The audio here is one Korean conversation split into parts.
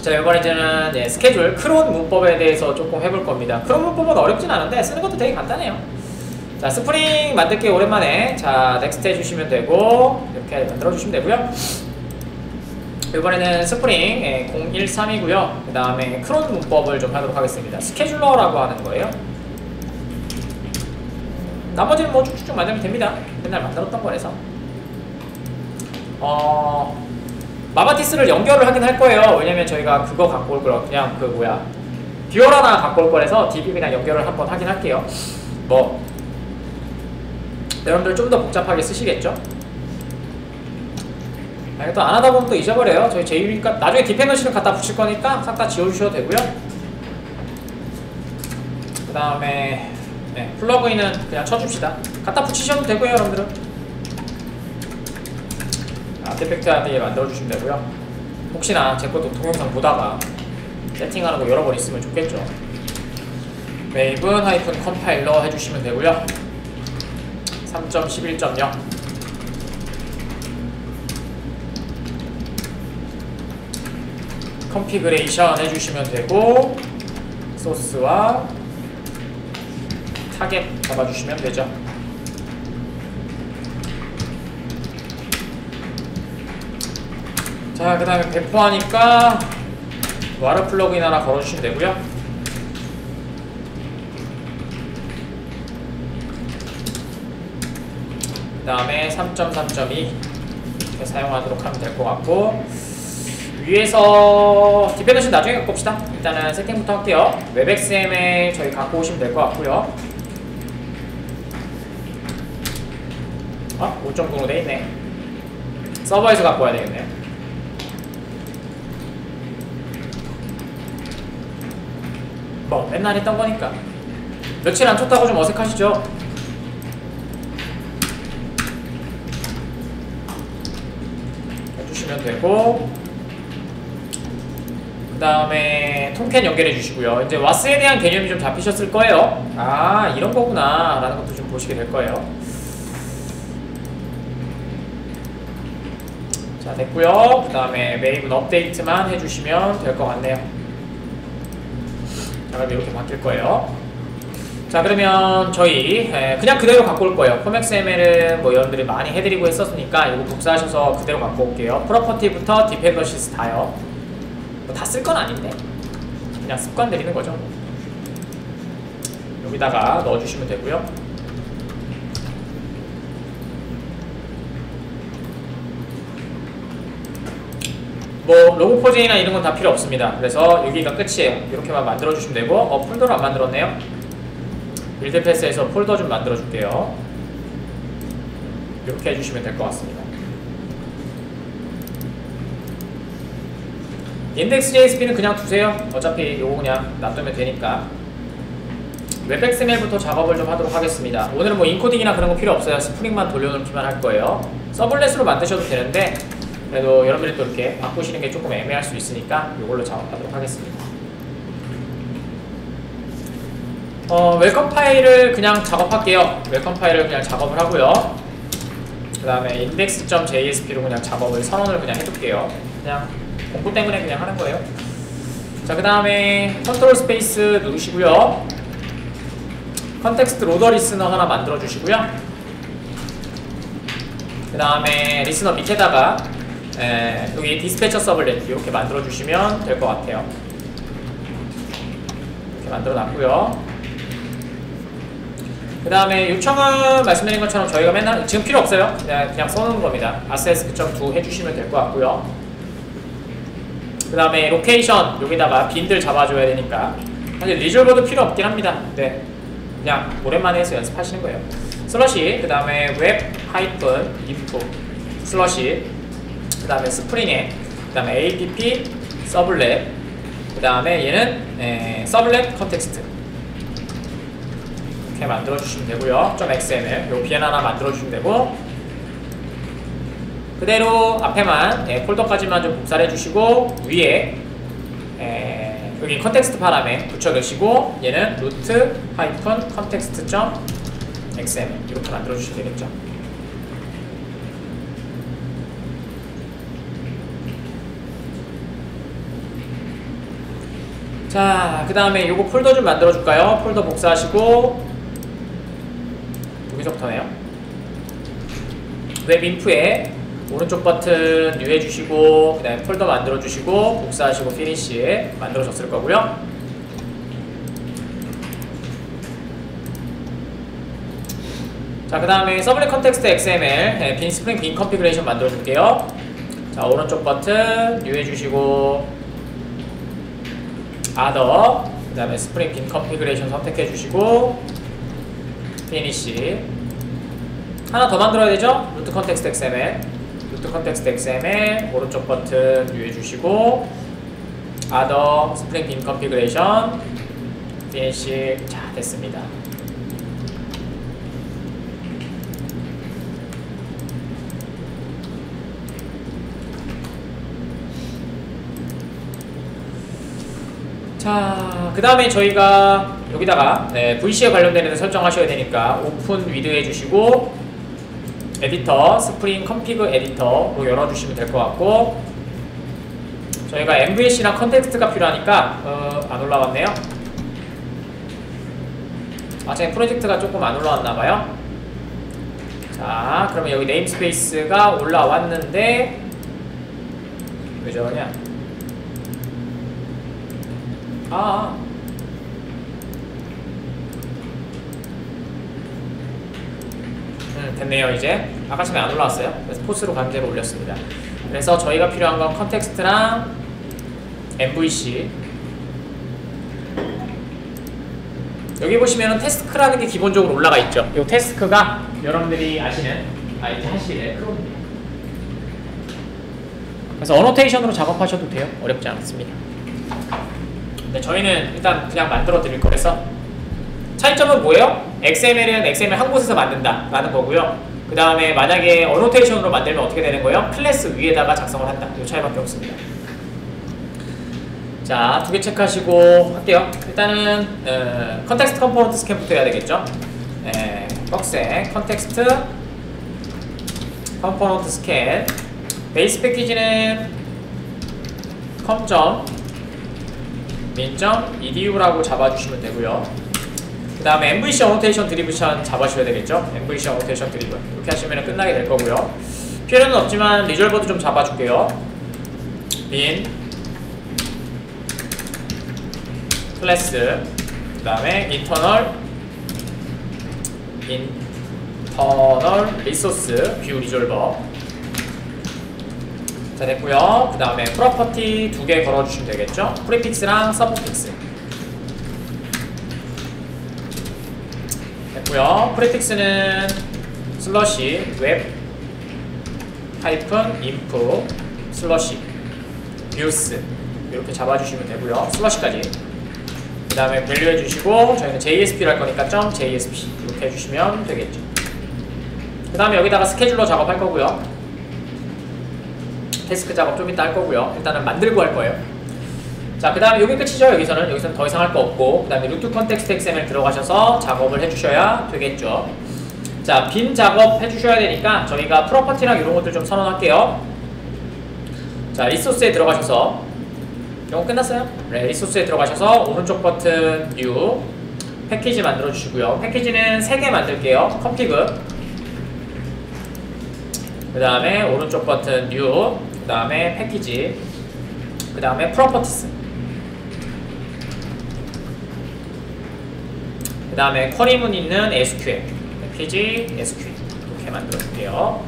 자, 이번에는 네, 스케줄 크론 문법에 대해서 조금 해볼 겁니다. 크론 문법은 어렵진 않은데 쓰는 것도 되게 간단해요. 자, 스프링 만들기 오랜만에 자 넥스트 해주시면 되고 이렇게 만들어 주시면 되고요. 이번에는 스프링 013이고요. 그 다음에 크론 문법을 좀 하도록 하겠습니다. 스케줄러라고 하는 거예요. 나머지는 뭐 쭉쭉 만들면 됩니다. 맨날 만들었던 거라서. 마바티스를 연결을 하긴 할 거예요. 왜냐면 저희가 그거 갖고 올 거라 그냥 그 뭐야 듀얼 하나 갖고 올 거라서 DB 그냥 연결을 한번 하긴 할게요. 뭐 여러분들 좀 더 복잡하게 쓰시겠죠? 또 안 하다 보면 또 잊어버려요. 저희 제이유니까 나중에 디펜던시를 갖다 붙일 거니까 싹 다 지워주셔도 되고요. 그 다음에 네, 플러그인은 그냥 쳐줍시다. 갖다 붙이셔도 되고요, 여러분들은. 아티팩트하게 만들어주시면 되고요. 혹시나 제 것도 동영상 보다가 세팅하는 거 여러 번 있으면 좋겠죠. 웨이븐 컴파일러 해주시면 되고요. 3.11.0 컨피그레이션 해주시면 되고 소스와 타겟 잡아주시면 되죠. 자, 그 다음에 배포하니까 와르 플러그인 하나 걸어주시면 되고요. 그 다음에 3.3.2 이렇게 사용하도록 하면 될 것 같고 위에서 디펜던시 나중에 갖고 옵시다. 일단은 세팅부터 할게요. 웹XML 저희 갖고 오시면 될 것 같고요. 5.0으로 돼있네. 서버에서 갖고 와야 되겠네. 뭐 맨날 했던 거니까. 며칠 안 쳤다고 좀 어색하시죠? 해주시면 되고 그 다음에 톰캔 연결해 주시고요. 이제 와스에 대한 개념이 좀 잡히셨을 거예요. 아, 이런 거구나 라는 것도 좀 보시게 될 거예요. 자, 됐고요. 그 다음에 메이븐 업데이트만 해주시면 될 것 같네요. 자, 그럼 이렇게 바뀔 거예요. 자, 그러면 저희 그냥 그대로 갖고 올 거예요. 폼XML은 뭐 여러분들이 많이 해드리고 했었으니까 이거 복사하셔서 그대로 갖고 올게요. 프로퍼티부터 디펜던시스 다요. 뭐 다 쓸 건 아닌데 그냥 습관 들이는 거죠. 여기다가 넣어주시면 되고요. 뭐 로고 포징이나 이런 건 다 필요 없습니다. 그래서 여기가 끝이에요. 이렇게만 만들어 주시면 되고 폴더를 안 만들었네요. 빌드 패스에서 폴더 좀 만들어 줄게요. 이렇게 해주시면 될 것 같습니다. index.jsp는 그냥 두세요. 어차피 이거 그냥 놔두면 되니까. 웹XML부터 작업을 좀 하도록 하겠습니다. 오늘은 뭐 인코딩이나 그런 거 필요 없어요. 스프링만 돌려놓기만 할 거예요. 서블렛으로 만드셔도 되는데 그래도 여러분들이 또 이렇게 바꾸시는 게 조금 애매할 수 있으니까 이걸로 작업하도록 하겠습니다. 웰컴 파일을 그냥 작업할게요. 웰컴 파일을 그냥 작업을 하고요. 그 다음에 index.jsp로 그냥 작업을 선언을 그냥 해둘게요. 그냥 공부 때문에 그냥 하는 거예요. 자, 그 다음에 컨트롤 스페이스 누르시고요. 컨텍스트 로더 리스너 하나 만들어 주시고요. 그 다음에 리스너 밑에다가 여기 디스패처 서블렛 이렇게 만들어 주시면 될 것 같아요. 이렇게 만들어 놨고요. 그 다음에 요청은 말씀드린 것처럼 저희가 맨날 지금 필요 없어요. 그냥 써놓은 겁니다. access 9.2 해주시면 될 것 같고요. 그 다음에 로케이션 여기다가 빈들 잡아줘야 되니까 사실 리졸버도 필요 없긴 합니다. 네, 그냥 오랜만에 해서 연습하시는 거예요. 슬러시 그 다음에 웹 하이픈 인프 슬러시 그 다음에 스프링에 그 다음에 app 서블렛 그 다음에 얘는 서블렛 컨텍스트 이렇게 만들어 주시면 되고요. .xml 요 비엔 하나 만들어 주시면 되고 그대로 앞에만 폴더까지만 좀 복사를 해주시고 위에 여기 컨텍스트 파람에 붙여 넣으시고 얘는 루트 하이픈 컨텍스트 .xml 이렇게 만들어 주시면 되겠죠. 자, 그 다음에 요거 폴더 좀 만들어줄까요? 폴더 복사하시고 여기서부터네요. 웹 인프에 오른쪽 버튼 뉴 해주시고 그 다음에 폴더 만들어주시고 복사하시고 피니시 만들어졌을 거고요. 자, 그 다음에 서블릿 컨텍스트 XML 빈 스프링 빈 컨피그레이션 만들어줄게요. 자, 오른쪽 버튼 뉴 해주시고 other 그 다음에 스프링 빈 컨피그레이션 선택해주시고 피니시. 하나 더 만들어야 되죠? 루트 컨텍스트 XML 루트 컨텍스트 XML 오른쪽 버튼 뉴 해주시고 other 스프링 빈 컨피그레이션 피니시. 자, 됐습니다. 자, 그 다음에 저희가 여기다가 VC에 관련되는 데 설정하셔야 되니까 오픈 위드 해주시고 에디터 스프링 컨피그 에디터로 열어주시면 될 것 같고, 저희가 MVC랑 컨텍스트가 필요하니까 안 올라왔네요. 아, 제 프로젝트가 조금 안 올라왔나봐요. 자, 그러면 여기 네임스페이스가 올라왔는데 왜 저러냐. 됐네요. 이제 아까 처음에 안 올라왔어요. 그래서 포스로 강제로 올렸습니다. 그래서 저희가 필요한 건 컨텍스트랑 MVC. 여기 보시면은 태스크라는 게 기본적으로 올라가 있죠. 이 태스크가 여러분들이 아시는 이제 하시는 크롬입니다. 그래서 어노테이션으로 작업하셔도 돼요. 어렵지 않습니다. 네, 저희는 일단 그냥 만들어 드릴 거라서. 차이점은 뭐예요? XML은 XML 한 곳에서 만든다 라는 거고요. 그 다음에 만약에 어노테이션으로 만들면 어떻게 되는 거예요? 클래스 위에다가 작성을 한다. 이 차이밖에 없습니다. 자, 두 개 체크하시고 할게요. 일단은 컨텍스트 컴포넌트 스캔부터 해야 되겠죠. 꺽쇠 컨텍스트 컴포넌트 스캔. 베이스 패키지는 com.min.edu라고 잡아주시면 되고요. 그 다음에 MVC 어노테이션 드리브션 잡아주셔야 되겠죠. MVC 어노테이션 드리브 이렇게 하시면 끝나게 될 거고요. 필요는 없지만 리졸버도 좀 잡아줄게요. bin 클래스 그 다음에 internal 리소스 뷰 리졸버. 자, 됐고요. 그 다음에 프로퍼티 두 개 걸어주시면 되겠죠. 프리픽스랑 서브픽스 됐고요. 프리픽스는 슬러시 웹 하이픈 인프 슬러시 뷰스 이렇게 잡아주시면 되고요. 슬러시까지. 그 다음에 밸류 해주시고 저희는 JSP를 할 거니까 .JSP 이렇게 해주시면 되겠죠. 그 다음에 여기다가 스케줄러 작업할 거고요. 태스크 작업 좀 이따 할 거고요. 일단은 만들고 할 거예요. 자, 그 다음에 여기 끝이죠. 여기서는 더 이상 할 거 없고, 그 다음에 루트 컨텍스트 XML 들어가셔서 작업을 해주셔야 되겠죠. 자, 빈 작업 해주셔야 되니까 저희가 프로퍼티랑 이런 것들 좀 선언할게요. 자, 리소스에 들어가셔서 이거 끝났어요? 네, 리소스에 들어가셔서 오른쪽 버튼 뉴 패키지 만들어 주시고요. 패키지는 3개 만들게요. 컨피그 그 다음에 오른쪽 버튼 뉴 그 다음에 패키지 그 다음에 프로퍼티스 그 다음에 쿼리문 있는 SQL 패키지 SQL 이렇게 만들어 줄게요.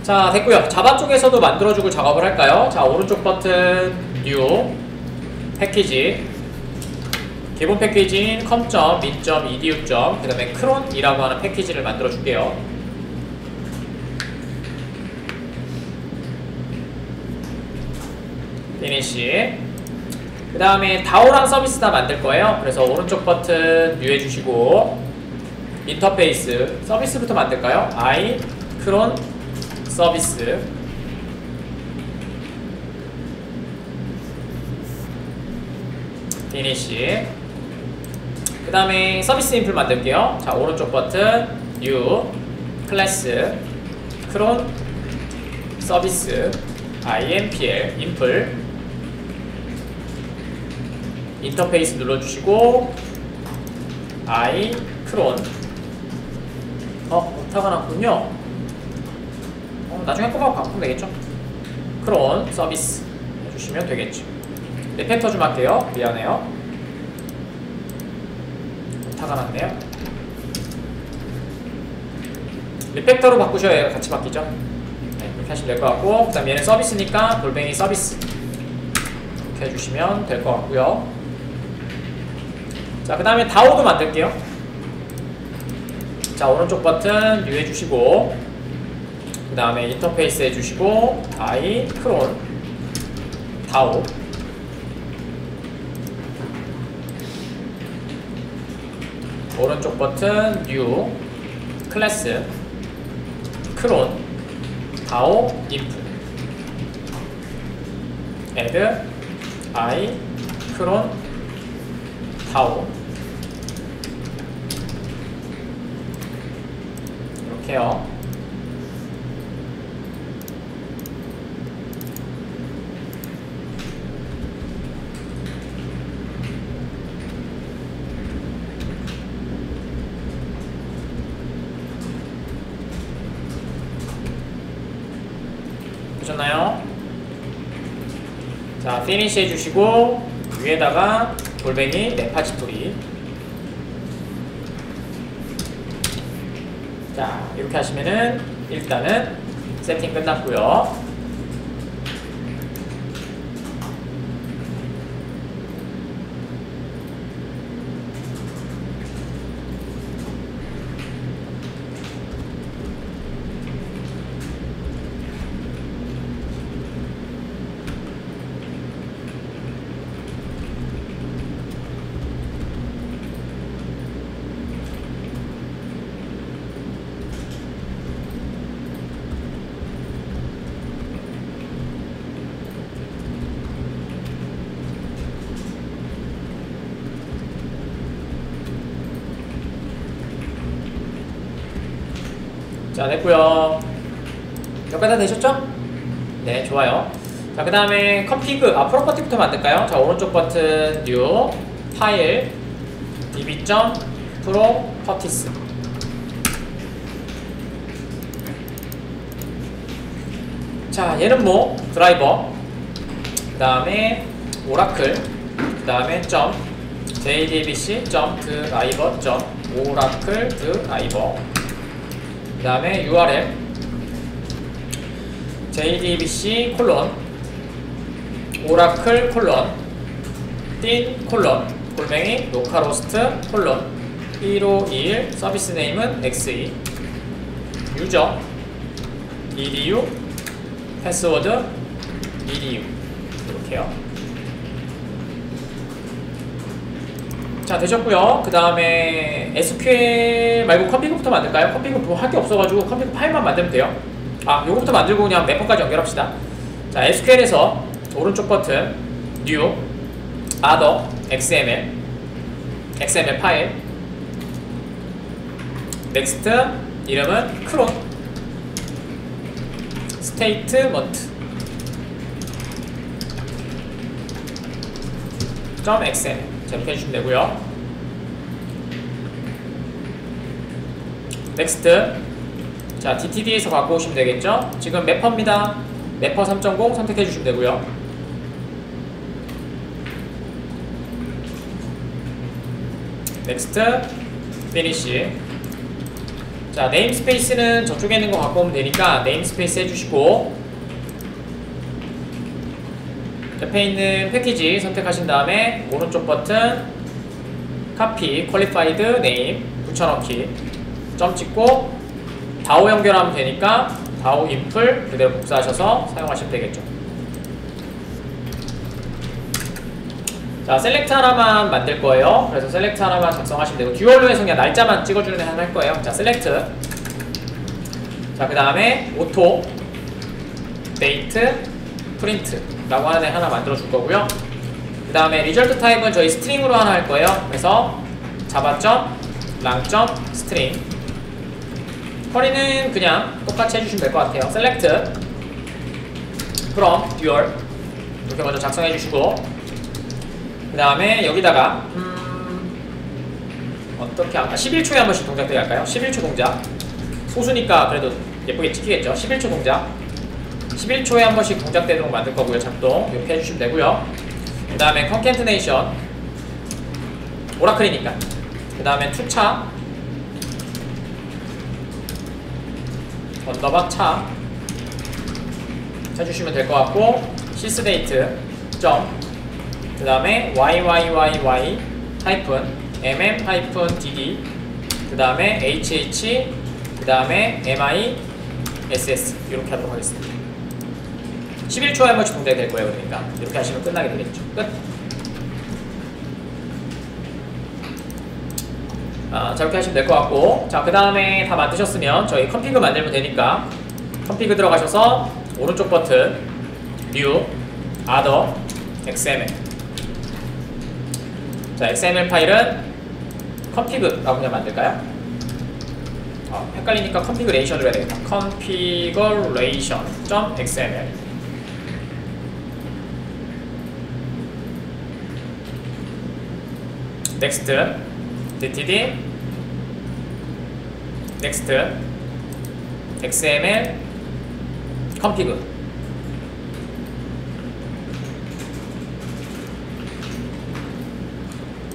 자, 됐고요. 자바 쪽에서도 만들어주고 작업을 할까요? 자, 오른쪽 버튼 뉴 패키지 기본 패키지인 com.min.edu. 그 다음에 크론이라고 하는 패키지를 만들어 줄게요. 피니시. 그 다음에 다오랑 서비스 다 만들 거예요. 그래서 오른쪽 버튼 뉴 해주시고 인터페이스 서비스부터 만들까요? 크론 서비스 피니시. 그 다음에 서비스 인플 만들게요. 자, 오른쪽 버튼 뉴 클래스 크론 서비스 IMPL 인플 인터페이스 눌러주시고 I 크론 오타가 났군요. 나중에 꼬박 바꾸면 되겠죠. 크론 서비스 해주시면 되겠죠. 리팩터 좀 할게요. 미안해요. 오타가 났네요. 리팩터로 바꾸셔야 해요. 같이 바뀌죠. 네, 이렇게 하시면 될 것 같고, 그 다음 얘는 서비스니까 골뱅이 서비스 이렇게 해주시면 될 것 같고요. 자, 그 다음에 다오도 만들게요. 자, 오른쪽 버튼 뉴 해주시고, 그 다음에 인터페이스 해주시고 I 크론 다오 오른쪽 버튼 뉴 클래스 크론 다오 인프 애드 I 크론 다오 이렇게요. 보셨나요? 자, 피니시 해주시고 위에다가 골뱅이 레파지토리. 자, 이렇게 하시면은 일단은 세팅 끝났고요. 자, 됐고요. 몇 가지 다 되셨죠? 네, 좋아요. 자, 그 다음에 컨피그, 프로퍼티부터 만들까요? 자, 오른쪽 버튼 뉴 파일 db.properties. 자, 얘는 뭐 드라이버, 그 다음에 오라클, 그 다음에 jdbc.driver.oracle driver, 그 다음에 URL jdbc 콜론 오라클 콜론 띵 콜론 골뱅이 로컬호스트 콜론 1521 서비스 네임은 xe 유저 edu 패스워드 edu 이렇게요. 자, 되셨고요. 그 다음에 SQL 말고 컨피그부터 만들까요? 컨피그 뭐 할 게 없어가지고 컨피그 파일만 만들면 돼요. 요거부터 만들고 그냥 몇 번까지 연결합시다. 자, SQL에서 오른쪽 버튼 New, Other, XML 파일, Next, 이름은 크론, Statement, .xml 이렇게 해주시면 되고요. 넥스트. 자, DTD에서 갖고 오시면 되겠죠? 지금 매퍼입니다. 매퍼 3.0 선택해 주시면 되고요. 넥스트, 피니시. 자, 네임스페이스는 저쪽에 있는 거 갖고 오면 되니까 네임스페이스 해주시고, 옆에 있는 패키지 선택하신 다음에 오른쪽 버튼 카피 퀄리파이드 네임 붙여넣기 점 찍고 다오 연결하면 되니까 다오 인플 그대로 복사하셔서 사용하시면 되겠죠. 자, 셀렉트 하나만 만들 거예요. 그래서 셀렉트 하나만 작성하시면 되고 듀얼로 해서 그냥 날짜만 찍어주는 애 하나 할 거예요. 자, 셀렉트. 자, 그 다음에 오토 데이트 프린트 라고 하는 애 하나 만들어 줄 거고요. 그 다음에 리절트 타입은 저희 스트링으로 하나 할 거예요. 그래서 자바점 랑점 스트링. 커리는 그냥 똑같이 해주시면 될 것 같아요. 셀렉트. from 듀얼 이렇게 먼저 작성해 주시고, 그 다음에 여기다가 어떻게 할까? 11초에 한 번씩 동작 되게 할까요? 11초 동작. 소수니까 그래도 예쁘게 찍히겠죠? 11초 동작. 11초에 한 번씩 동작되도록 만들 거고요. 작동 이렇게 해주시면 되고요. 그 다음에 컨캔트네이션 오라클이니까. 그 다음에 투차 언더바 차 해주시면 될 것 같고, 시스데이트 점, 그 다음에 yyyy 하이픈 mm 하이픈 dd, 그 다음에 hh, 그 다음에 mi ss 이렇게 하도록 하겠습니다. 11초에 한 번씩 동작이 될 거예요. 그러니까 이렇게 하시면 끝나게 되겠죠. 끝. 자, 이렇게 하시면 될 것 같고, 자, 그 다음에 다 만드셨으면 저희 컨피그 만들면 되니까 컨피그 들어가셔서 오른쪽 버튼 New, Other, XML. 자, XML 파일은 컨피그라고 그냥 만들까요? 헷갈리니까 컨피그레이션으로 해야 되겠다. configuration.xml. next, ttd, next, xml, config.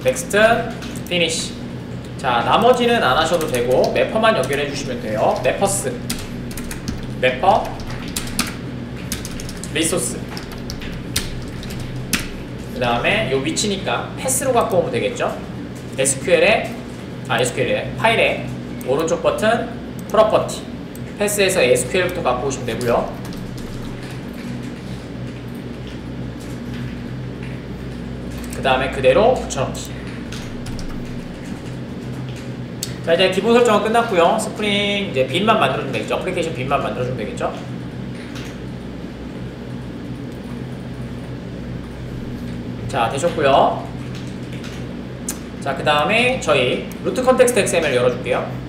next, finish. 자, 나머지는 안 하셔도 되고 매퍼만 연결해 주시면 돼요. 매퍼스, 매퍼, 리소스. 그 다음에 요 위치니까 패스로 갖고 오면 되겠죠. SQL에 파일에 오른쪽 버튼 프로퍼티, 패스에서 SQL부터 갖고 오시면 되고요. 그 다음에 그대로 붙여넣기. 자, 이제 기본 설정은 끝났고요. 스프링 이제 빈만 만들어주면 되겠죠. 어플리케이션 빈만 만들어주면 되겠죠. 자, 되셨고요. 자, 그 다음에 저희 루트 컨텍스트 XML 열어줄게요.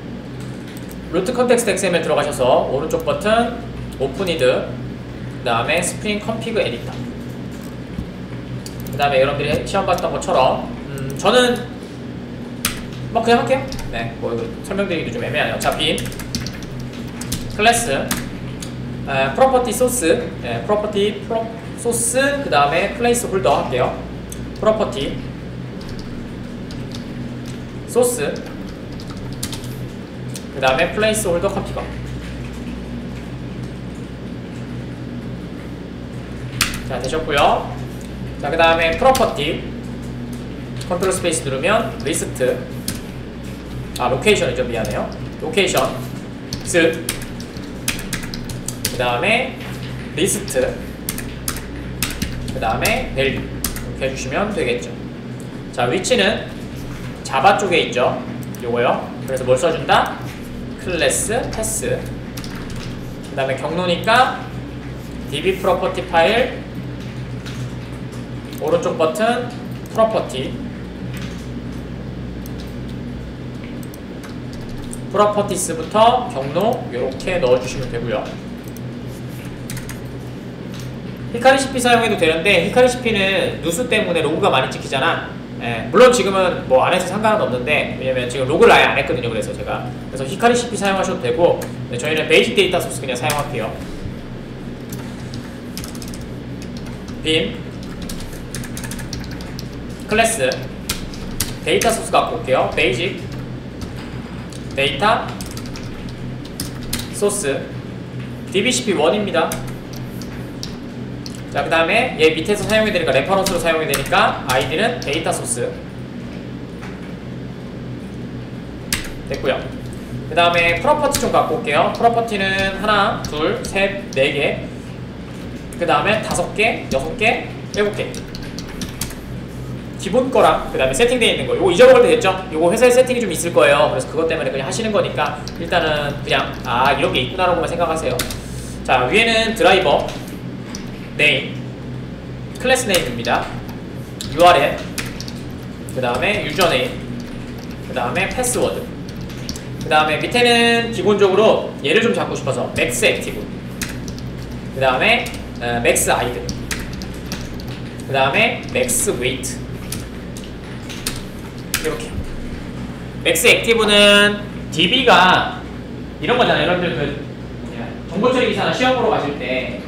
루트 컨텍스트 XML 들어가셔서 오른쪽 버튼 오픈이드, 그 다음에 스프링 컨피그 에디터. 그 다음에 여러분들이 시험 봤던 것처럼 저는 뭐 그냥 할게요. 네, 뭐 이거 설명드리기도 좀 애매하네요. 자, 빈 클래스 프로퍼티 소스, 프로퍼티 소스, 그 다음에 플레이스 홀더 할게요. 프로퍼티 소스, 그 다음에 플레이스 홀더 컨피거. 자, 되셨고요. 자, 그 다음에 프로퍼티 컨트롤 스페이스 누르면 리스트, 로케이션이죠. 미안해요. 로케이션 스, 그 다음에 리스트, 그 다음에 밸류 이렇게 해주시면 되겠죠. 자, 위치는 자바 쪽에 있죠. 요거요. 그래서 뭘 써준다? 클래스 패스. 그 다음에 경로니까 db 프로퍼티 파일 오른쪽 버튼 프로퍼티, 프로퍼티스부터 경로 이렇게 넣어주시면 되고요. 히카리시피 사용해도 되는데 히카리시피는 누수 때문에 로그가 많이 찍히잖아. 물론 지금은 뭐 안 해서 상관은 없는데, 왜냐면 지금 로그를 아예 안 했거든요. 그래서 히카리시피 사용하셔도 되고, 저희는 베이직 데이터 소스 그냥 사용할게요. 빔 클래스 데이터 소스 갖고 올게요. 베이직 데이터 소스 dbcp1입니다. 자, 그 다음에 얘 밑에서 사용이 되니까 레퍼런스로 사용이 되니까 아이디는 데이터 소스 됐고요. 그 다음에 프로퍼티 좀 갖고 올게요. 프로퍼티는 하나, 둘, 셋, 네 개, 그 다음에 5개, 6개, 7개. 기본 거랑 그 다음에 세팅되어 있는 거, 요거 잊어먹을 때 됐죠? 요거 회사에 세팅이 좀 있을 거예요. 그래서 그것 때문에 그냥 하시는 거니까 일단은 그냥 이런 게 있구나 라고만 생각하세요. 자, 위에는 드라이버 네임, 클래스 네임입니다. URL, 그 다음에 유저 네임, 그 다음에 패스워드. 그 다음에 밑에는 기본적으로 얘를 좀 잡고 싶어서 맥스 액티브, 그 다음에 맥스 아이드, 그 다음에 맥스 웨이트, 이렇게. 맥스 액티브는 DB가 이런 거잖아요. 여러분들 그 정보 처리 기사나 시험 보러 가실 때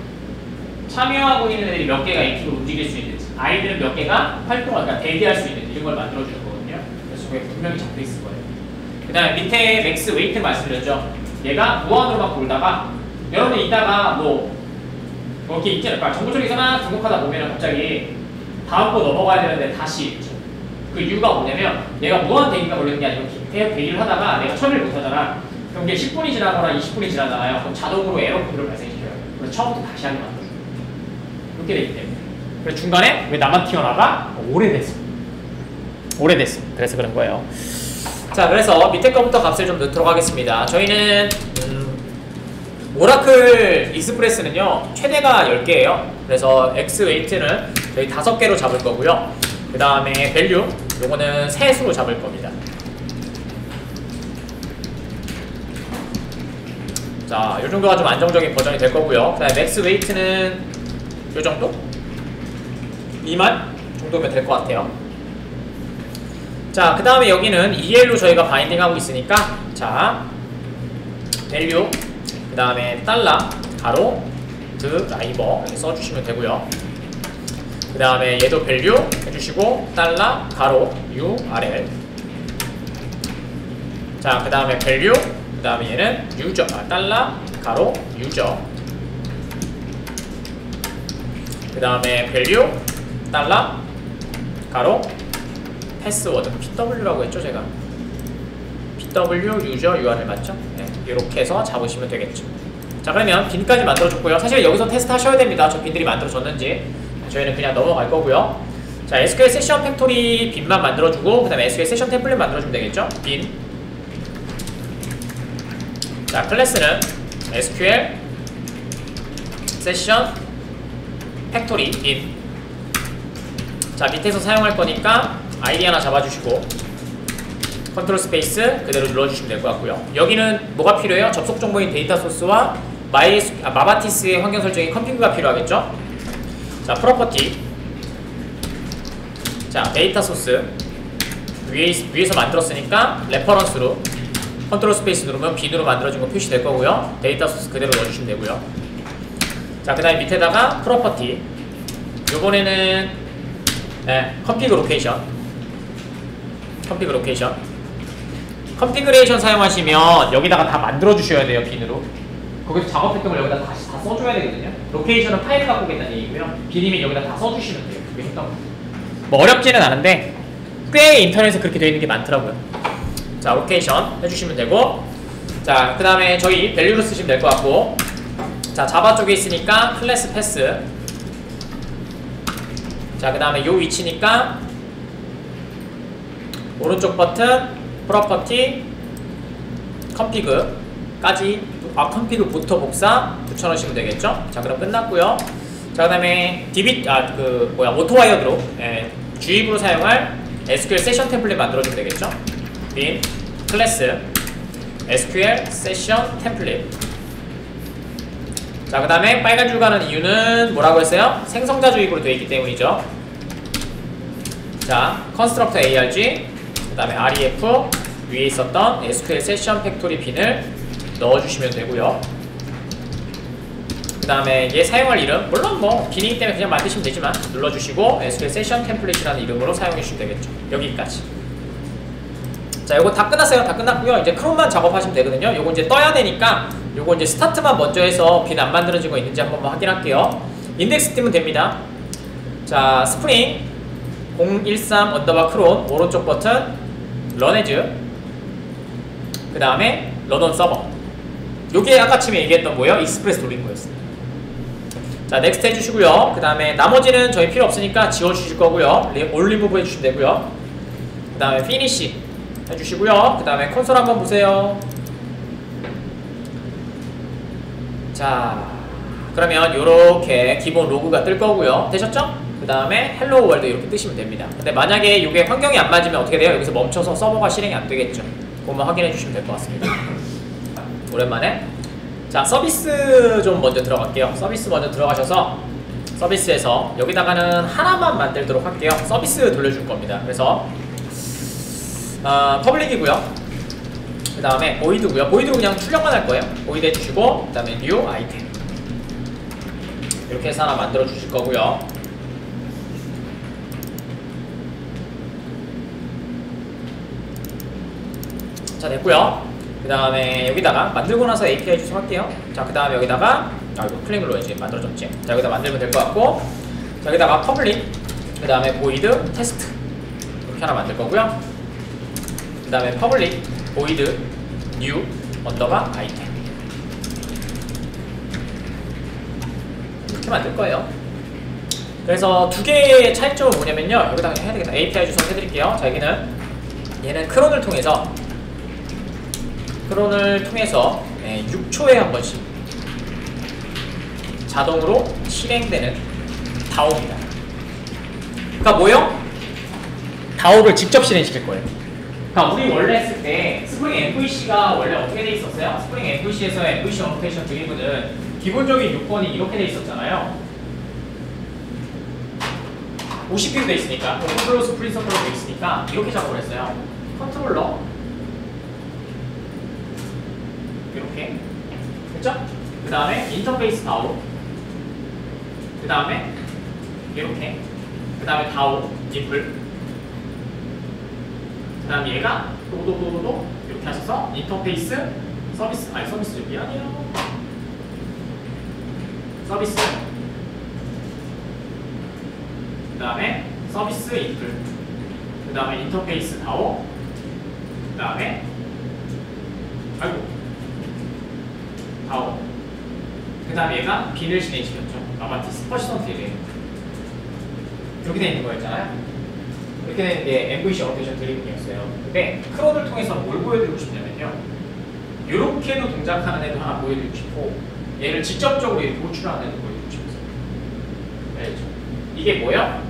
참여하고 있는 애들이 몇 개가 액티브로 움직일 수 있는지, 아이들은 몇 개가 활동을, 그러니까 대기할 수 있는지 이런 걸 만들어주는 거거든요. 그래서 그게 분명히 잡혀 있을 거예요. 그 다음에 밑에 맥스 웨이트 말씀드렸죠. 얘가 무한으로만 돌다가 여러분들 이따가 뭐 이렇게 있잖아요. 그러니까 정보 처리 기사나 등록하다 보면 갑자기 다음 거 넘어가야 되는데 다시 있죠. 그 이유가 뭐냐면 얘가 무한 대기가 걸리는 게 아니고 계속 대기를 하다가 내가 처리를 못하잖아. 그럼 이게 10분이 지나거나 20분이 지나잖아요. 그럼 자동으로 에러 코드를 발생시켜요. 그래서 처음부터 다시 하게 만들어줘요. 이렇게 되기 때문에. 그래서 중간에 왜 나만 튀어나가? 오래됐어. 그래서 그런 거예요. 자, 그래서 밑에 거부터 값을 좀 넣도록 하겠습니다. 저희는 오라클 익스프레스는요 최대가 10개예요. 그래서 X 웨이트는 저희 5개로 잡을 거고요. 그 다음에 밸류 요거는 셋으로 잡을 겁니다. 자, 요 정도가 좀 안정적인 버전이 될 거고요. 그 다음에 맥스 웨이트는 요 정도? 2만 정도면 될 것 같아요. 자, 그 다음에 여기는 EL로 저희가 바인딩하고 있으니까, 자, 밸류, 그 다음에 달러, 가로, 드라이버 이렇게 써주시면 되고요. 그 다음에 얘도 밸류 해주시고, 달러, 가로, URL. 자, 그 다음에 밸류, 그 다음에 얘는 유저, 달러, 가로, 유저. 그 다음에 밸류, 달러, 가로, 패스워드. PW라고 했죠, 제가. PW, 유저, URL 맞죠? 네, 이렇게 해서 잡으시면 되겠죠. 자, 그러면 빈까지 만들어줬고요. 사실 여기서 테스트 하셔야 됩니다. 저 빈들이 만들어졌는지. 저희는 그냥 넘어갈 거고요. 자, SQL 세션 팩토리 빈만 만들어주고, 그 다음에 SQL 세션 템플릿 만들어주면 되겠죠? 빈. 자, 클래스는 SQL 세션 팩토리 빈. 자, 밑에서 사용할 거니까 아이디 하나 잡아주시고 컨트롤 스페이스 그대로 눌러주시면 될 것 같고요. 여기는 뭐가 필요해요? 접속 정보인 데이터 소스와 마바티스의 환경 설정인 컴피그가 필요하겠죠? 자, 프로퍼티. 자, 데이터 소스 위에서 만들었으니까 레퍼런스로 컨트롤 스페이스 누르면 빈으로 만들어진 거 표시될 거고요. 데이터 소스 그대로 넣어주시면 되고요. 자, 그 다음에 밑에다가 프로퍼티. 요번에는 컴피그 로케이션. 컨피그레이션 사용하시면 여기다가 다 만들어 주셔야 돼요. 빈으로. 거기서 작업했던 걸 여기다 다시 다 써줘야 되거든요. 로케이션은 파일 갖고 오겠다는 얘기고요. 빈이면 여기다 다 써주시면 돼요. 그게 했던 거. 뭐 어렵지는 않은데 꽤 인터넷에 그렇게 되어 있는 게 많더라고요. 자, 로케이션 해주시면 되고, 자, 그 다음에 저희 밸류로 쓰시면 될 것 같고, 자, 자바 쪽에 있으니까 클래스 패스. 자, 그 다음에 요 위치니까 오른쪽 버튼 프로퍼티 컴피그까지, 컴피그부터 복사 붙여넣으시면 되겠죠. 자, 그럼 끝났고요. 자, 그 다음에 오토와이어드로 주입으로 사용할 SQL 세션 템플릿 만들어주면 되겠죠. 빈 클래스 SQL 세션 템플릿. 자, 그 다음에 빨간 줄 가는 이유는 뭐라고 했어요? 생성자 주입으로 되어 있기 때문이죠. 자, constructor arg, 그 다음에 ref 위에 있었던 SQL 세션 팩토리 빈을 넣어주시면 되고요. 그 다음에 얘 사용할 이름, 물론 뭐 빈이기 때문에 그냥 만드시면 되지만 눌러주시고 SQL 세션 템플릿이라는 이름으로 사용해주시면 되겠죠. 여기까지. 자, 요거 다 끝났어요. 다 끝났고요. 이제 크롬만 작업하시면 되거든요. 요거 이제 떠야 되니까 요거 이제 스타트만 먼저 해서 빈 안 만들어진 거 있는지 한번 확인할게요. 인덱스 띄면 됩니다. 자, 스프링 013 언더바 크론 오른쪽 버튼 런에즈, 그 다음에 런온 서버. 요게 아까 처음에 얘기했던 거예요. 익스프레스 돌린 거였어요. 자, 넥스트 해주시고요. 그 다음에 나머지는 저희 필요 없으니까 지워주실 거고요. 올 리무브 해주시면 되고요. 그 다음에 피니시 해주시고요. 그 다음에 콘솔 한번 보세요. 자, 그러면 요렇게 기본 로그가 뜰 거고요. 되셨죠? 그 다음에 헬로 월드 이렇게 뜨시면 됩니다. 근데 만약에 이게 환경이 안 맞으면 어떻게 돼요? 여기서 멈춰서 서버가 실행이 안 되겠죠. 그것만 확인해 주시면 될 것 같습니다. 오랜만에 자, 서비스 좀 먼저 들어갈게요. 서비스 먼저 들어가셔서 서비스에서 여기다가는 하나만 만들도록 할게요. 서비스 돌려줄 겁니다. 그래서 퍼블릭이고요. 그 다음에 보이드고요. 보이드 그냥 출력만 할 거예요. 보이드 해주시고 그 다음에 뉴 아이템 이렇게 해서 하나 만들어 주실 거고요. 자, 됐고요. 그 다음에 여기다가 만들고 나서 API 주소할게요. 자, 그 다음에 여기다가 이거 클릭 눌러야지. 만들어졌지. 자, 여기다 만들면 될 것 같고, 자, 여기다가 퍼블릭, 그 다음에 보이드 테스트 이렇게 하나 만들 거고요. 그 다음에 퍼블릭 보이드 뉴 언더바 아이템 이렇게 만들 거예요. 그래서 두 개의 차이점은 뭐냐면요. 여기다가 해야 되겠다. API 주소 해드릴게요. 자, 얘는 크론을 통해서 6초에 한 번씩 자동으로 실행되는 다오입니다. 그러니까 뭐요? 다오를 직접 실행시킬 거예요. 그러니까 우리 원래 했을 때 스프링 MVC가 원래 어떻게 돼 있었어요? 스프링 MVC에서 MVC 어노테이션 드리븐은 기본적인 요건이 이렇게 돼 있었잖아요. 50핀 돼 있으니까, 컨트롤러스 프린서플로 돼 있으니까 이렇게 작업을 했어요. 컨트롤러 이렇게 됐죠? 그 다음에 인터페이스 다오, 그 다음에 이렇게, 그 다음에 다오 디플, 그 다음에 얘가 또 이렇게 하셔서 인터페이스 서비스, 서비스 미안해요. 서비스, 그 다음에 서비스 인플, 그 다음에 인터페이스 다오, 그 다음에 다오, 그 다음에 얘가 빈을 실행시켰죠. 마바티스 퍼시던트에 이렇게 되어 있는 거였잖아요. 이렇게 되는 게 MVC 어노테이션 드리븐이었어요. 근데 크론을 통해서 뭘 보여드리고 싶냐면요, 이렇게도 동작하는 애도 하나 보여드리고 싶고, 얘를 직접적으로 이렇게 호출하는 애도 보여드리고 싶어요. 알겠죠? 이게 뭐예요?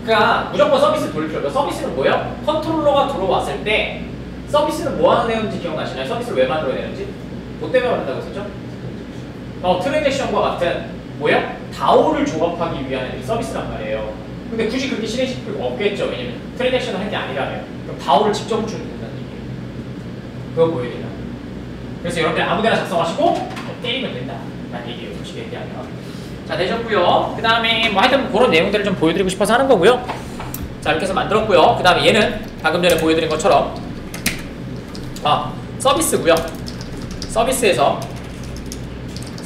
그러니까 무조건 서비스 돌릴 필요 없어요. 서비스는 뭐예요? 컨트롤러가 들어왔을 때 서비스는 뭐 하는 애인지 기억나시나요? 서비스를 왜 만들어야 되는지? 뭐 때문에 만든다고 했었죠? 트랜잭션과 같은 뭐예요? 다오를 조합하기 위한 서비스란 말이에요. 근데 굳이 그렇게 실행시킬 필요가 없겠죠. 왜냐면 트랜잭션을 할 게 아니라면. 그럼 다오를 직접 호출해야 된다는 얘기예요. 그거 보여드리나. 그래서 여러분들 아무데나 작성하시고 때리면 된다 라는 얘기예요. 솔직히 얘기하면. 자, 되셨고요. 그 다음에 뭐 하여튼 그런 내용들을 좀 보여드리고 싶어서 하는 거고요. 자, 이렇게 해서 만들었고요. 그 다음에 얘는 방금 전에 보여드린 것처럼 서비스고요.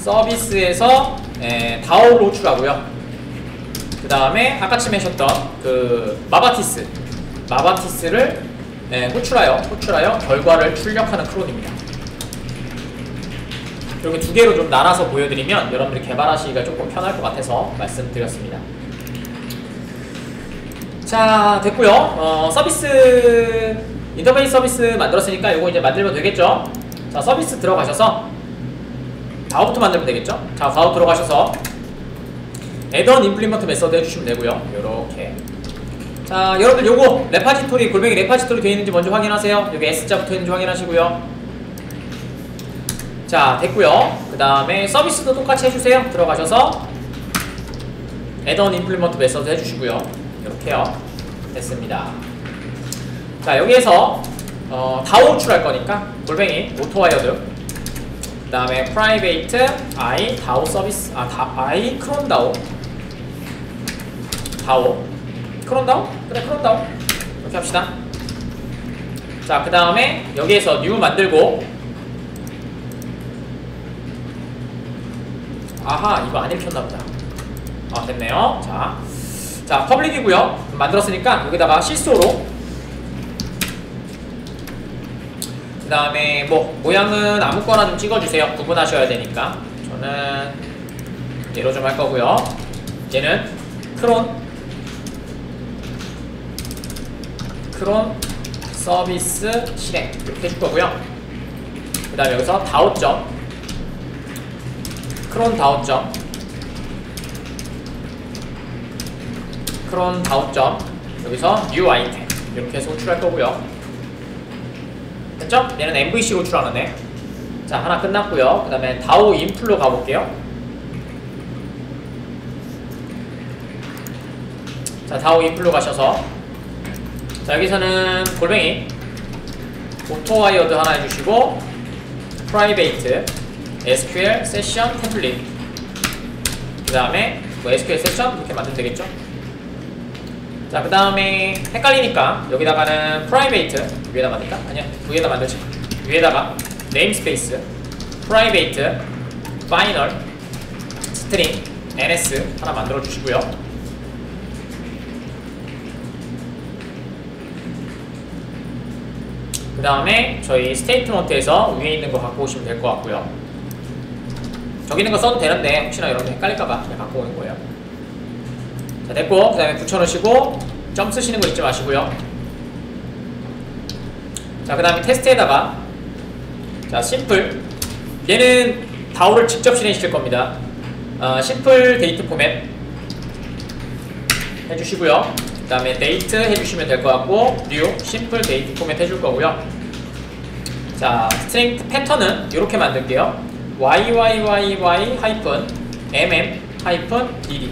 서비스에서 다오를 호출하고요. 그 다음에 아까쯤 하셨던 그 마바티스를 호출하여 결과를 출력하는 크론입니다. 이렇게 두 개로 좀 나눠서 보여드리면 여러분들이 개발하시기가 조금 편할 것 같아서 말씀드렸습니다. 자, 됐고요. 인터페이스 서비스 만들었으니까 이거 이제 만들면 되겠죠. 자, 서비스 들어가셔서 다오부터 만들면 되겠죠. 자, 다오 들어가셔서 애던 임플리먼트 메서드 해주시면 되고요. 요렇게. 자, 여러분들 요거 레파지토리 골뱅이 레파지토리 되어 있는지 먼저 확인하세요. 여기 S자 붙어 있는지 확인하시고요. 자, 됐고요. 그 다음에 서비스도 똑같이 해주세요. 들어가셔서 애던 임플리먼트 메서드 해주시고요. 이렇게요. 됐습니다. 자, 여기에서 다오 호출할 거니까 골뱅이 오토와이어드, 그 다음에 프라이베이트 i 다오 서비스, i 크론 다오, 크론 다오? 그래, 크론 다오. 이렇게 합시다. 자, 그 다음에 여기에서 뉴 만들고, 아하, 이거 안 읽혔나보다. 됐네요. 자, 퍼블릭이고요. 만들었으니까 여기다가 실소로, 그 다음에 뭐 모양은 아무거나 좀 찍어주세요. 구분하셔야 되니까. 저는 얘로 좀 할 거고요. 얘는 크론 서비스 실행 이렇게 해줄 거고요. 그 다음에 여기서 다오점, 크론 다오점, 여기서 뉴 아이템 이렇게 해서 호출할 거고요. 됐죠? 얘는 MVC로 호출하는 애. 자, 하나 끝났고요. 그 다음에 다오 인플로 가볼게요. 자, 다오 인플로 가셔서 자, 여기서는 골뱅이 오토와이어드 하나 해주시고 프라이베이트 SQL 세션 템플릿 그 다음에 뭐 SQL 세션 이렇게 만들면 되겠죠. 자, 그 다음에 헷갈리니까 여기다가는 프라이베이트 위에다 만들까? 아니야, 위에다 만들지. 위에다가 네임스페이스 프라이베이트 파이널 스트링 ns 하나 만들어 주시고요. 그 다음에 저희 스테이트먼트에서 위에 있는 거 갖고 오시면 될 것 같고요. 저기 있는 거 써도 되는데 혹시나 여러분 헷갈릴까봐 그냥 갖고 오는 거예요. 자, 됐고 그 다음에 붙여놓으시고 점 쓰시는 거 잊지 마시고요. 자, 그 다음에 테스트에다가 자, 심플 얘는 다오를 직접 실행시킬 겁니다. 심플 데이트 포맷 해주시고요. 그 다음에 데이트 해주시면 될 것 같고 뉴 심플 데이트 포맷 해줄 거고요. 자, 스트링 패턴은 이렇게 만들게요. yyyy 하이픈 mm 하이픈 dd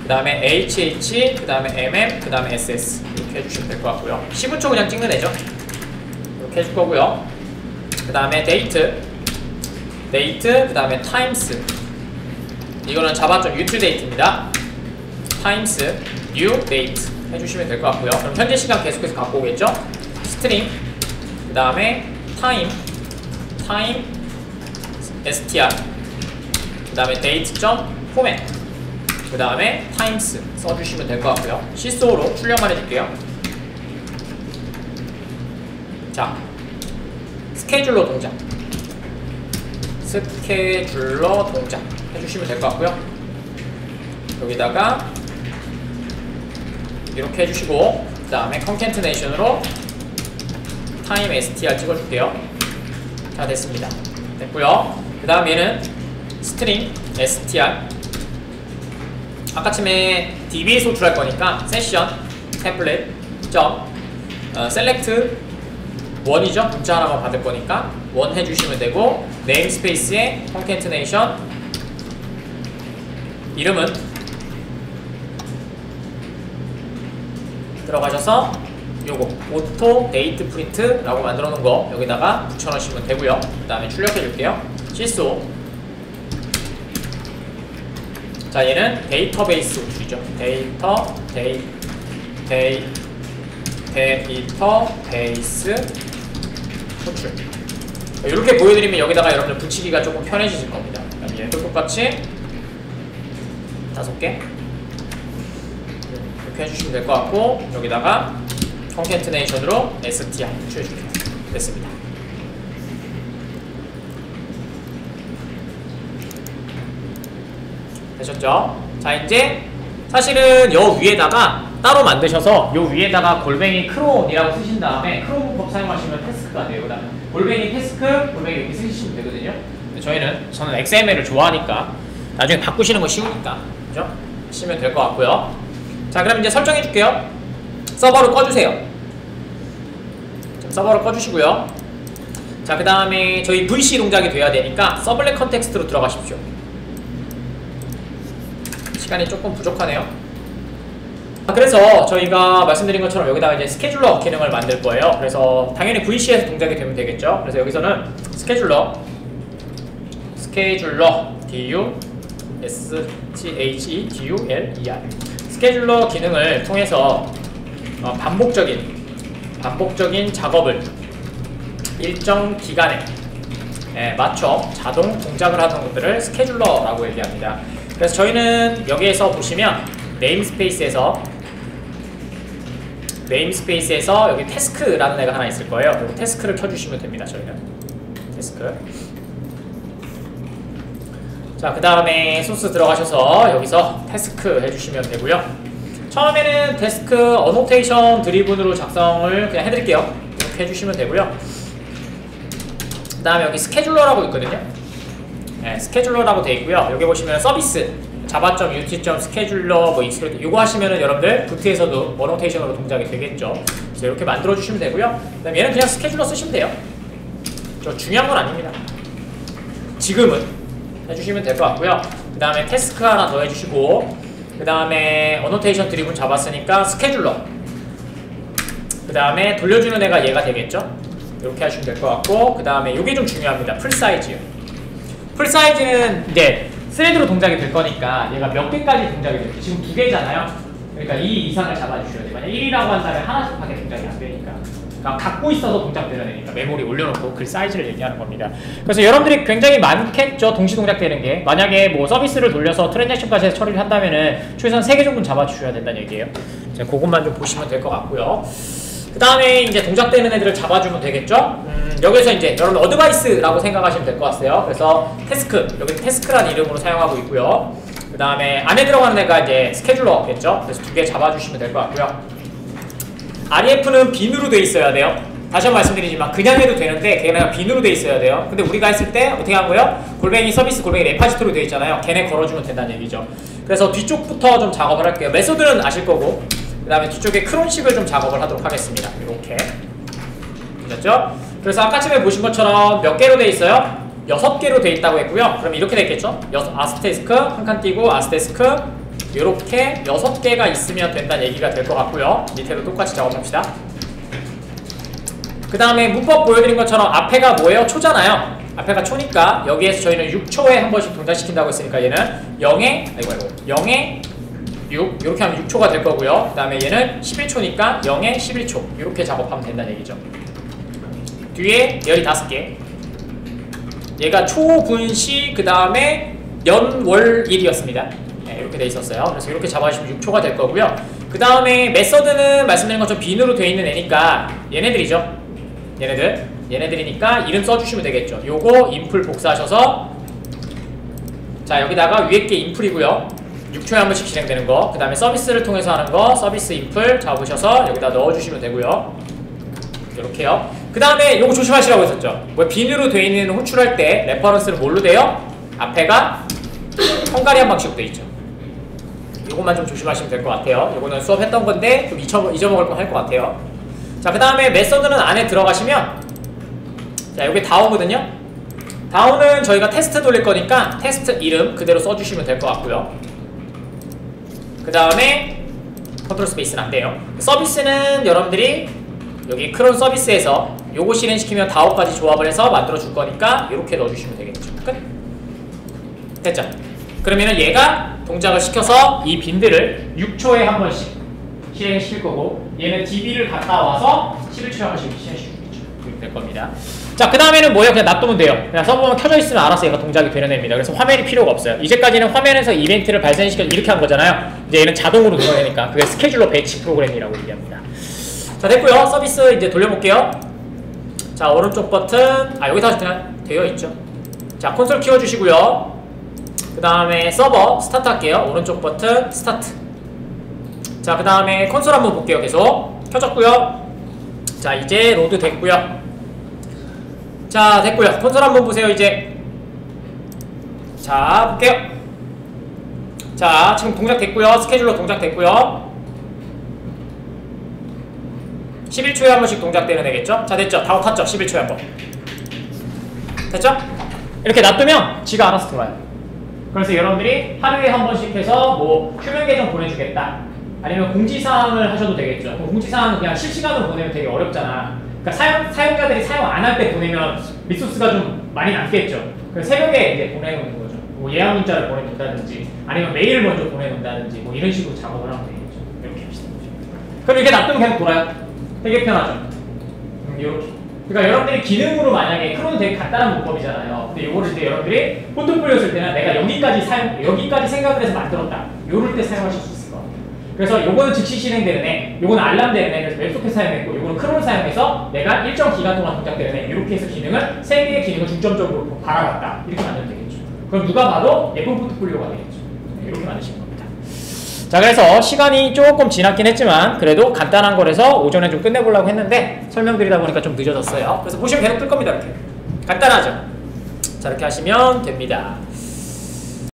그 다음에 hh 그 다음에 mm 그 다음에 ss 이렇게 해주시면 될 것 같고요. 15초 그냥 찍는 애죠. 이렇게 해줄 거고요. 그 다음에 데이트 그 다음에 타임스 이거는 자바점 util 데이트입니다. 타임스 new date 해주시면 될 것 같고요. 그럼 현재 시간 계속해서 갖고 오겠죠. 스트링 그 다음에 time str 그 다음에 date.format 그 다음에 times 써주시면 될 것 같고요. 시소로 출력만 해줄게요. 자, 스케줄러 동작 해주시면 될 것 같고요. 여기다가 이렇게 해주시고 그 다음에 컨캐트네이션으로 time str 찍어줄게요. 자, 됐습니다. 됐고요. 그 다음 얘는 스트링 str 아까쯤에 db에 소출할 거니까 세션 템플릿 점 셀렉트 1이죠. 문자 하나만 받을 거니까 1 해주시면 되고 네임스페이스에 컨캐트네이션 이름은 들어가셔서 요거 오토 데이트 프린트라고 만들어 놓은 거 여기다가 붙여넣으시면 되고요. 그 다음에 출력해 줄게요. 시소 자, 얘는 데이터베이스 호출이죠. 데이터베이스 호출 이렇게 보여드리면 여기다가 여러분들 붙이기가 조금 편해지실 겁니다. 그럼 얘도 똑같이 5개 이렇게 해주시면 될 것 같고 여기다가 컨캐트네이션으로 str 붙여줄게요. 됐습니다. 되셨죠? 자, 이제 사실은 요 위에다가 따로 만드셔서 요 위에다가 골뱅이 크론이라고 쓰신 다음에 크론 문법 사용하시면 태스크가 돼요. 그다음에 골뱅이 태스크, 골뱅이 이렇게 쓰시면 되거든요. 근데 저는 XML을 좋아하니까 나중에 바꾸시는 거 쉬우니까 그죠? 하시면 될 것 같고요. 자, 그럼 이제 설정해 줄게요. 서버로 꺼주세요. 서버로 꺼주시고요. 자, 그 다음에 저희 VC 동작이 돼야 되니까 서블렛 컨텍스트로 들어가십시오. 시간이 조금 부족하네요. 그래서 저희가 말씀드린 것처럼 여기다가 이제 스케줄러 기능을 만들 거예요. 그래서 당연히 VC에서 동작이 되면 되겠죠. 그래서 여기서는 스케줄러 DU SCHEDULER 스케줄러 기능을 통해서 반복적인 작업을 일정 기간에 맞춰 자동 동작을 하는 것들을 스케줄러라고 얘기합니다. 그래서 저희는 여기에서 보시면 네임스페이스에서 여기 태스크라는 애가 하나 있을 거예요. 그리고 태스크를 켜주시면 됩니다. 저희는 태스크. 자, 그 다음에 소스 들어가셔서 여기서 태스크 해주시면 되고요. 처음에는 태스크 어노테이션 드리븐으로 작성을 그냥 해드릴게요. 이렇게 해주시면 되고요. 그 다음에 여기 스케줄러라고 있거든요. 네, 스케줄러라고 되어 있고요. 여기 보시면 서비스 java.ut.scheduler 뭐 익스플레이트 이거 하시면은 여러분들 부트에서도 어노테이션으로 동작이 되겠죠. 그래서 이렇게 만들어 주시면 되고요. 그다음에 얘는 그냥 스케줄러 쓰시면 돼요. 저 중요한 건 아닙니다. 지금은 해주시면 될 것 같고요. 그 다음에 태스크 하나 더 해주시고, 그 다음에 어노테이션 드리븐 잡았으니까 스케줄러, 그 다음에 돌려주는 애가 얘가 되겠죠. 이렇게 하시면 될 것 같고, 그 다음에 이게 좀 중요합니다. 풀사이즈요. 풀사이즈는 이제 스레드로 동작이 될 거니까 얘가 몇 개까지 동작이 될지, 지금 2개잖아요. 그러니까 2 이상을 잡아주셔야 돼요. 만약 1이라고 한다면 하나씩 밖에 동작이 안 되니까. 그러니까 갖고 있어서 동작되는 애니까 메모리 올려놓고 그 사이즈를 얘기하는 겁니다. 그래서 여러분들이 굉장히 많겠죠. 동시 동작되는 게. 만약에 뭐 서비스를 돌려서 트랜잭션까지 해서 처리를 한다면은 최소한 3개 정도는 잡아주셔야 된다는 얘기예요. 자, 그것만 좀 보시면 될 것 같고요. 그 다음에 이제 동작되는 애들을 잡아주면 되겠죠. 여기서 이제 여러분 어드바이스라고 생각하시면 될 것 같아요. 그래서 태스크, 여기 태스크라는 이름으로 사용하고 있고요. 그 다음에 안에 들어가는 애가 이제 스케줄러겠죠. 그래서 2개 잡아주시면 될 것 같고요. REF는 빈으로 돼 있어야 돼요. 다시 한번 말씀드리지만 그냥 해도 되는데 걔네가 빈으로 돼 있어야 돼요. 근데 우리가 했을 때 어떻게 한 거예요? 골뱅이 서비스, 골뱅이 레파지토로 돼 있잖아요. 걔네 걸어주면 된다는 얘기죠. 그래서 뒤쪽부터 좀 작업을 할게요. 메소드는 아실 거고, 그 다음에 뒤쪽에 크론식을 좀 작업을 하도록 하겠습니다. 이렇게 되셨죠? 그래서 아까쯤에 보신 것처럼 몇 개로 돼 있어요? 6개로 돼 있다고 했고요. 그럼 이렇게 되겠죠? 아스테스크 한 칸 띄고 아스테스크 이렇게 6개가 있으면 된다는 얘기가 될 것 같고요. 밑에도 똑같이 작업합시다. 그 다음에 문법 보여드린 것처럼 앞에가 뭐예요? 초잖아요. 앞에가 초니까 여기에서 저희는 6초에 한 번씩 동작시킨다고 했으니까 얘는 0에 6 이렇게 하면 6초가 될 거고요. 그 다음에 얘는 11초니까 0에 11초 이렇게 작업하면 된다는 얘기죠. 뒤에 15개, 얘가 초, 분, 시, 그 다음에 연, 월, 일이었습니다. 네, 이렇게 돼 있었어요. 그래서 이렇게 잡아주시면 6초가 될 거고요. 그 다음에 메서드는 말씀드린 것처럼 빈으로 돼 있는 애니까 얘네들이죠. 얘네들이니까 이름 써주시면 되겠죠. 요거 인풀 복사하셔서, 자 여기다가 위에 게 인풀이고요. 6초에 한 번씩 진행되는 거, 그 다음에 서비스를 통해서 하는 거 서비스 인풀 잡으셔서 여기다 넣어주시면 되고요. 이렇게요. 그 다음에 요거 조심하시라고 했었죠. 뭐 빈으로 돼 있는 호출할 때 레퍼런스는 뭘로 돼요? 앞에가 헝가리안 방식으로 돼 있죠. 요것만 좀 조심하시면 될 것 같아요. 요거는 수업했던 건데 좀 잊어먹을 거 할 것 같아요. 자, 그 다음에 메서드는 안에 들어가시면, 자 요게 다오거든요. 다오는 저희가 테스트 돌릴 거니까 테스트 이름 그대로 써주시면 될 것 같고요. 그 다음에 컨트롤 스페이스는 안 돼요. 서비스는 여러분들이 여기 크론 서비스에서 요거 실행시키면 다오까지 조합을 해서 만들어 줄 거니까 이렇게 넣어주시면 되겠죠. 끝? 됐죠? 그러면은 얘가 동작을 시켜서 이 빈들을 6초에 한 번씩 실행시킬 거고, 얘는 DB를 갔다 와서 11초에 한 번씩 실행시키겠죠. 이렇게 될 겁니다. 자, 그 다음에는 뭐예요? 그냥 놔두면 돼요. 그냥 서버만 켜져 있으면 알아서 얘가 동작이 되는 애입니다. 그래서 화면이 필요가 없어요. 이제까지는 화면에서 이벤트를 발생시켜 이렇게 한 거잖아요. 이제 얘는 자동으로 눌러내니까 그게 스케줄러 배치 프로그램이라고 얘기합니다. 자, 됐고요. 서비스 이제 돌려볼게요. 자, 오른쪽 버튼, 여기 다 그냥 되어 있죠. 자, 콘솔 키워주시고요. 그 다음에 서버 스타트 할게요. 오른쪽 버튼 스타트. 자, 그 다음에 콘솔 한번 볼게요. 계속 켜졌고요. 자, 이제 로드 됐고요. 자, 됐고요. 콘솔 한번 보세요. 이제 자, 볼게요. 자, 지금 동작 됐고요. 스케줄러 동작 됐고요. 11초에 한 번씩 동작되는 애겠죠? 자, 됐죠? 다 탔죠? 11초에 한 번. 됐죠? 이렇게 놔두면 지가 알아서 들어와요. 그래서 여러분들이 하루에 한 번씩 해서 뭐 휴면 계정 보내주겠다, 아니면 공지사항을 하셔도 되겠죠. 공지사항은 그냥 실시간으로 보내면 되게 어렵잖아. 그러니까 사용자들이 사용 안 할 때 보내면 리소스가 좀 많이 남겠죠. 그래서 새벽에 이제 보내놓는 거죠. 뭐 예약 문자를 보내놓는다든지, 아니면 메일을 먼저 보내놓는다든지, 뭐 이런 식으로 작업을 하면 되겠죠. 이렇게 하시는 거죠. 그럼 이렇게 놔두면 계속 돌아요. 되게 편하죠. 이렇게. 그러니까 여러분들이 기능으로 만약에 크론은 되게 간단한 문법이잖아요. 근데 요거를 이제 여러분들이 포트폴리오 쓸 때는 내가 여기까지 생각을 해서 만들었다, 요럴 때 사용하실 수 있을 거예요. 그래서 요거는 즉시 실행되는 애, 요거는 알람 되는 애, 그래서 웹소켓 사용했고, 요거는 크론을 사용해서 내가 일정 기간 동안 동작되는 애, 이렇게 해서 기능을 3개의 기능을 중점적으로 바라봤다, 이렇게 만들면 되겠죠. 그럼 누가 봐도 예쁜 포트폴리오가 되겠죠. 이렇게 만드시는 겁니다. 자, 그래서 시간이 조금 지났긴 했지만 그래도 간단한 거라서 오전에 좀 끝내보려고 했는데 설명드리다 보니까 좀 늦어졌어요. 그래서 보시면 계속 뜰 겁니다. 이렇게 간단하죠. 자, 이렇게 하시면 됩니다.